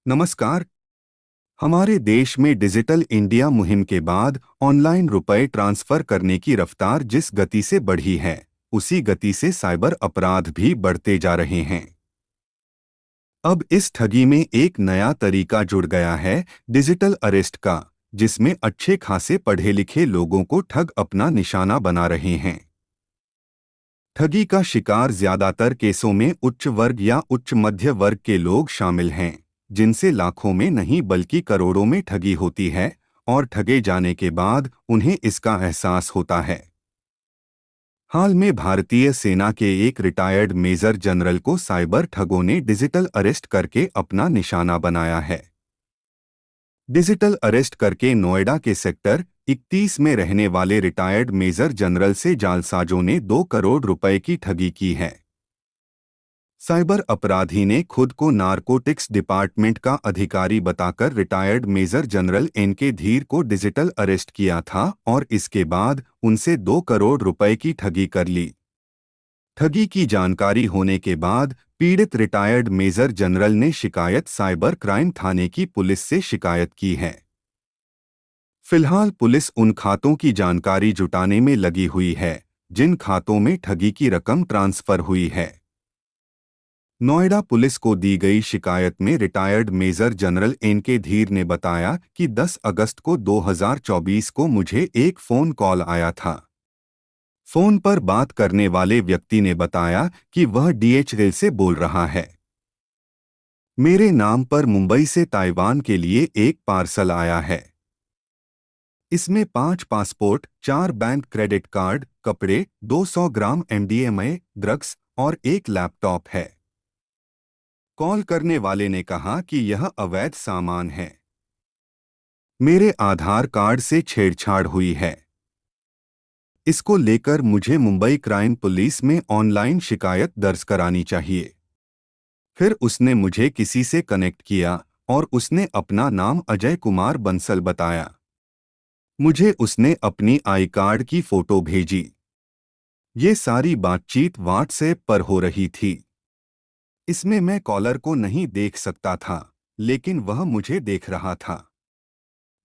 नमस्कार। हमारे देश में डिजिटल इंडिया मुहिम के बाद ऑनलाइन रुपए ट्रांसफर करने की रफ्तार जिस गति से बढ़ी है, उसी गति से साइबर अपराध भी बढ़ते जा रहे हैं। अब इस ठगी में एक नया तरीका जुड़ गया है, डिजिटल अरेस्ट का, जिसमें अच्छे खासे पढ़े लिखे लोगों को ठग अपना निशाना बना रहे हैं। ठगी का शिकार ज्यादातर केसों में उच्च वर्ग या उच्च मध्य वर्ग के लोग शामिल हैं, जिनसे लाखों में नहीं बल्कि करोड़ों में ठगी होती है और ठगे जाने के बाद उन्हें इसका एहसास होता है। हाल में भारतीय सेना के एक रिटायर्ड मेजर जनरल को साइबर ठगों ने डिजिटल अरेस्ट करके अपना निशाना बनाया है। डिजिटल अरेस्ट करके नोएडा के सेक्टर 31 में रहने वाले रिटायर्ड मेजर जनरल से जालसाजों ने 2 करोड़ रुपए की ठगी की है। साइबर अपराधी ने खुद को नारकोटिक्स डिपार्टमेंट का अधिकारी बताकर रिटायर्ड मेजर जनरल एन.के. धीर को डिजिटल अरेस्ट किया था और इसके बाद उनसे 2 करोड़ रुपए की ठगी कर ली। ठगी की जानकारी होने के बाद पीड़ित रिटायर्ड मेजर जनरल ने शिकायत साइबर क्राइम थाने की पुलिस से शिकायत की है। फिलहाल पुलिस उन खातों की जानकारी जुटाने में लगी हुई है जिन खातों में ठगी की रकम ट्रांसफर हुई है। नोएडा पुलिस को दी गई शिकायत में रिटायर्ड मेजर जनरल एन.के. धीर ने बताया कि 10 अगस्त को 2024 को मुझे एक फ़ोन कॉल आया था। फ़ोन पर बात करने वाले व्यक्ति ने बताया कि वह DHL से बोल रहा है। मेरे नाम पर मुंबई से ताइवान के लिए एक पार्सल आया है। इसमें 5 पासपोर्ट, 4 बैंक क्रेडिट कार्ड, कपड़े, 200 ग्राम MDMA, ड्रग्स और एक लैपटॉप है। कॉल करने वाले ने कहा कि यह अवैध सामान है। मेरे आधार कार्ड से छेड़छाड़ हुई है। इसको लेकर मुझे मुंबई क्राइम पुलिस में ऑनलाइन शिकायत दर्ज करानी चाहिए। फिर उसने मुझे किसी से कनेक्ट किया और उसने अपना नाम अजय कुमार बंसल बताया। मुझे उसने अपनी आई कार्ड की फोटो भेजी। ये सारी बातचीत व्हाट्सएप पर हो रही थी। इसमें मैं कॉलर को नहीं देख सकता था, लेकिन वह मुझे देख रहा था।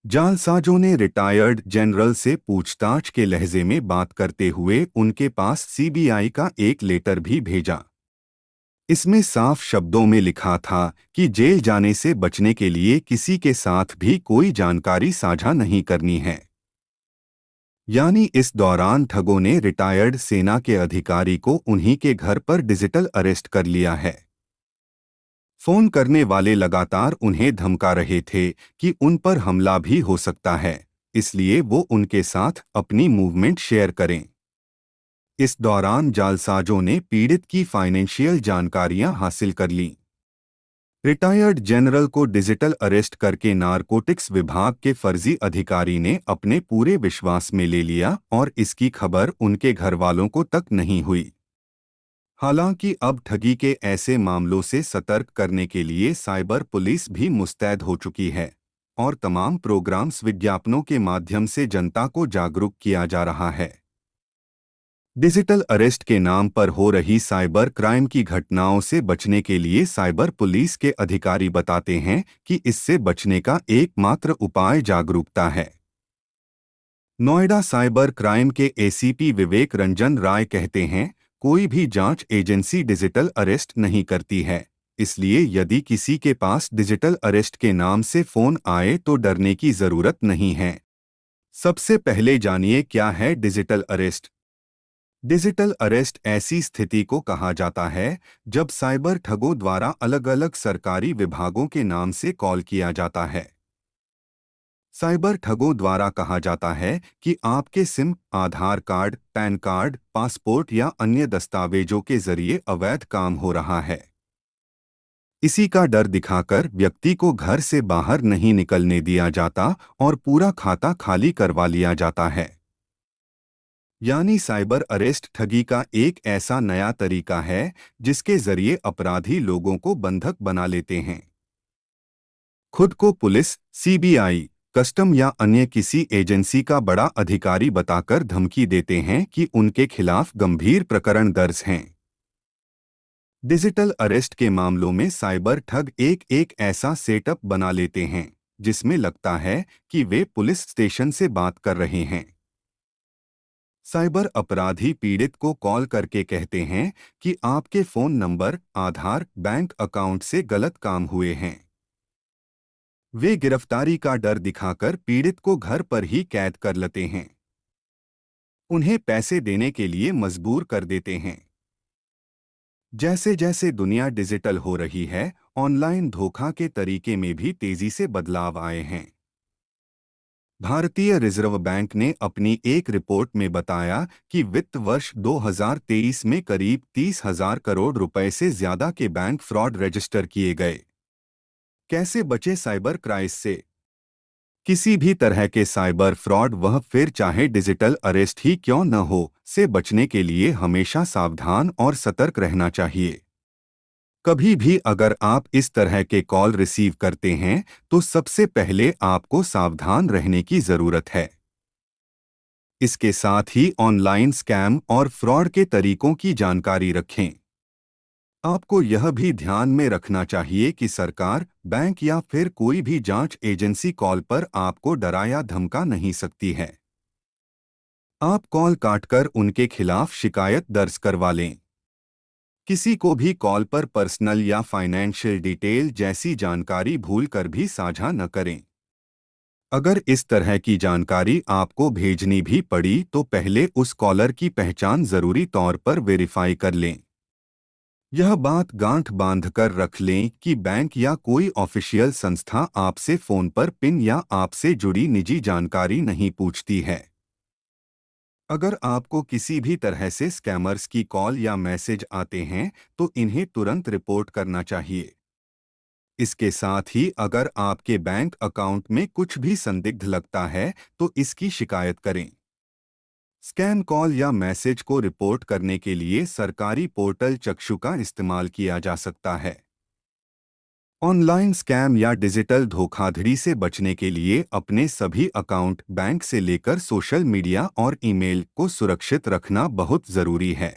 जालसाजों ने रिटायर्ड जनरल से पूछताछ के लहजे में बात करते हुए उनके पास CBI का एक लेटर भी भेजा। इसमें साफ शब्दों में लिखा था कि जेल जाने से बचने के लिए किसी के साथ भी कोई जानकारी साझा नहीं करनी है। यानी इस दौरान ठगों ने रिटायर्ड सेना के अधिकारी को उन्हीं के घर पर डिजिटल अरेस्ट कर लिया है। फोन करने वाले लगातार उन्हें धमका रहे थे कि उन पर हमला भी हो सकता है, इसलिए वो उनके साथ अपनी मूवमेंट शेयर करें। इस दौरान जालसाजों ने पीड़ित की फाइनेंशियल जानकारियां हासिल कर लीं। रिटायर्ड जनरल को डिजिटल अरेस्ट करके नारकोटिक्स विभाग के फर्जी अधिकारी ने अपने पूरे विश्वास में ले लिया और इसकी खबर उनके घरवालों को तक नहीं हुई। हालांकि अब ठगी के ऐसे मामलों से सतर्क करने के लिए साइबर पुलिस भी मुस्तैद हो चुकी है और तमाम प्रोग्राम्स विज्ञापनों के माध्यम से जनता को जागरूक किया जा रहा है। डिजिटल अरेस्ट के नाम पर हो रही साइबर क्राइम की घटनाओं से बचने के लिए साइबर पुलिस के अधिकारी बताते हैं कि इससे बचने का एकमात्र उपाय जागरूकता है। नोएडा साइबर क्राइम के ACP विवेक रंजन राय कहते हैं, कोई भी जांच एजेंसी डिजिटल अरेस्ट नहीं करती है, इसलिए यदि किसी के पास डिजिटल अरेस्ट के नाम से फोन आए तो डरने की जरूरत नहीं है। सबसे पहले जानिए क्या है डिजिटल अरेस्ट। डिजिटल अरेस्ट ऐसी स्थिति को कहा जाता है जब साइबर ठगों द्वारा अलग अलग सरकारी विभागों के नाम से कॉल किया जाता है। साइबर ठगों द्वारा कहा जाता है कि आपके सिम, आधार कार्ड, पैन कार्ड, पासपोर्ट या अन्य दस्तावेजों के जरिए अवैध काम हो रहा है। इसी का डर दिखाकर व्यक्ति को घर से बाहर नहीं निकलने दिया जाता और पूरा खाता खाली करवा लिया जाता है। यानी साइबर अरेस्ट ठगी का एक ऐसा नया तरीका है जिसके जरिए अपराधी लोगों को बंधक बना लेते हैं। खुद को पुलिस, CBI, कस्टम या अन्य किसी एजेंसी का बड़ा अधिकारी बताकर धमकी देते हैं कि उनके खिलाफ गंभीर प्रकरण दर्ज हैं। डिजिटल अरेस्ट के मामलों में साइबर ठग एक एक ऐसा सेटअप बना लेते हैं जिसमें लगता है कि वे पुलिस स्टेशन से बात कर रहे हैं। साइबर अपराधी पीड़ित को कॉल करके कहते हैं कि आपके फोन नंबर, आधार, बैंक अकाउंट से गलत काम हुए हैं। वे गिरफ्तारी का डर दिखाकर पीड़ित को घर पर ही कैद कर लेते हैं। उन्हें पैसे देने के लिए मजबूर कर देते हैं। जैसे जैसे दुनिया डिजिटल हो रही है, ऑनलाइन धोखा के तरीके में भी तेजी से बदलाव आए हैं। भारतीय रिजर्व बैंक ने अपनी एक रिपोर्ट में बताया कि वित्त वर्ष 2023 में करीब 30,000 करोड़ रुपए से ज्यादा के बैंक फ्रॉड रजिस्टर किए गए। कैसे बचे साइबर क्राइम से? किसी भी तरह के साइबर फ्रॉड, वह फिर चाहे डिजिटल अरेस्ट ही क्यों न हो, से बचने के लिए हमेशा सावधान और सतर्क रहना चाहिए। कभी भी अगर आप इस तरह के कॉल रिसीव करते हैं तो सबसे पहले आपको सावधान रहने की जरूरत है। इसके साथ ही ऑनलाइन स्कैम और फ्रॉड के तरीकों की जानकारी रखें। आपको यह भी ध्यान में रखना चाहिए कि सरकार, बैंक या फिर कोई भी जांच एजेंसी कॉल पर आपको डरा या धमका नहीं सकती है। आप कॉल काटकर उनके खिलाफ शिकायत दर्ज करवा लें। किसी को भी कॉल पर पर्सनल या फाइनेंशियल डिटेल जैसी जानकारी भूलकर भी साझा न करें। अगर इस तरह की जानकारी आपको भेजनी भी पड़ी तो पहले उस कॉलर की पहचान जरूरी तौर पर वेरीफाई कर लें। यह बात गांठ बांधकर रख लें कि बैंक या कोई ऑफिशियल संस्था आपसे फोन पर पिन या आपसे जुड़ी निजी जानकारी नहीं पूछती है। अगर आपको किसी भी तरह से स्कैमर्स की कॉल या मैसेज आते हैं तो इन्हें तुरंत रिपोर्ट करना चाहिए। इसके साथ ही अगर आपके बैंक अकाउंट में कुछ भी संदिग्ध लगता है तो इसकी शिकायत करें। स्कैम कॉल या मैसेज को रिपोर्ट करने के लिए सरकारी पोर्टल चक्षु का इस्तेमाल किया जा सकता है। ऑनलाइन स्कैम या डिजिटल धोखाधड़ी से बचने के लिए अपने सभी अकाउंट, बैंक से लेकर सोशल मीडिया और ईमेल को सुरक्षित रखना बहुत जरूरी है।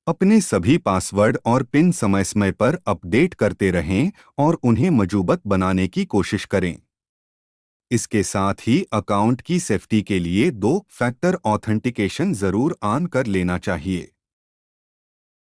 अपने सभी पासवर्ड और पिन समय समय पर अपडेट करते रहें और उन्हें मजबूत बनाने की कोशिश करें। इसके साथ ही अकाउंट की सेफ्टी के लिए 2 फैक्टर ऑथेंटिकेशन जरूर ऑन कर लेना चाहिए।